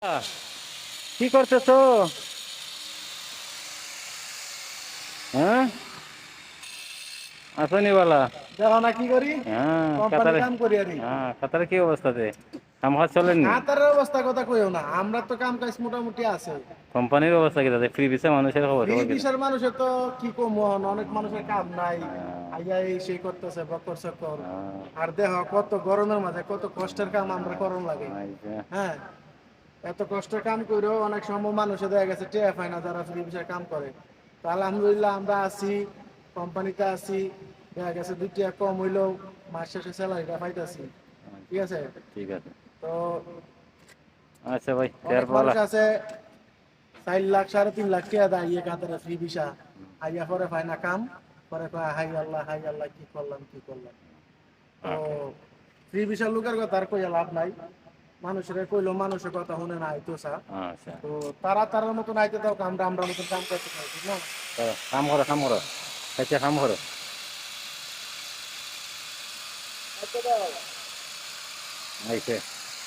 কি করতেছো? হ্যাঁ, আসনি বালা। দেখো না কি করি, হ্যাঁ, কোম্পানি কাতারে। কাম করি আরি। হ্যাঁ, কাতারে কি অবস্থাতে? কাম কাজ চলেননি? কাতারের অবস্থা কথা কইও না, আমরা তো কাম কাজ মোটামুটি আছে। কোম্পানির অবস্থা কি তাদের? ফ্রি ভিসা মানুষের খবর ফ্রি খবর কি? ভিসার মানুষের তো কি কমো, অনেক মানুষের কাম নাই। হ্যাঁ, আইয়া এই সেই করতেছে বকর সকর। হ্যাঁ, আর দেখো কত গরমের মাঝে কত কষ্টের কাম আমরা করন লাগে। এই যে, হ্যাঁ, এত কষ্টের কাম করেও অনেক সময় মানুষে দেখা গেছে টেয়া পায় না যারা ফ্রি ভিসার কাম করে। তো আলহামদুলিল্লাহ আমরা আছি, কোম্পানিতে আছি। দেখা গেছে 2 টাকা কম হইলেও মাস শেষে স্যালারিটা পাইতেছি। ঠিক আছে। ঠিক আছে। তো আচ্ছা ভাই, অনেক বলা। মানুষ আছে 4 লাখ 3.5 লাখ টাকা দাঁড়িয়ে কাতারে ফ্রি ভিসা আইয়া পরে পায় না কাম। পরে কয় হাই আল্লাহ কি করলাম কি করলাম। তো ওকে। ফ্রি ভিসার লোকের কথা আর কইয়া লাভ নাই। মানুষের কইলো মানুষের কথা শুনে না আইতো চা। আচ্ছা, তো তারা তারার মতন আইতে দাও, আমরা মতন কাম করতে পারি, ঠিক না? চলো, কাম করো, কাম করো। আচ্ছা, কাম করো। আচ্ছা দাও। আইছে।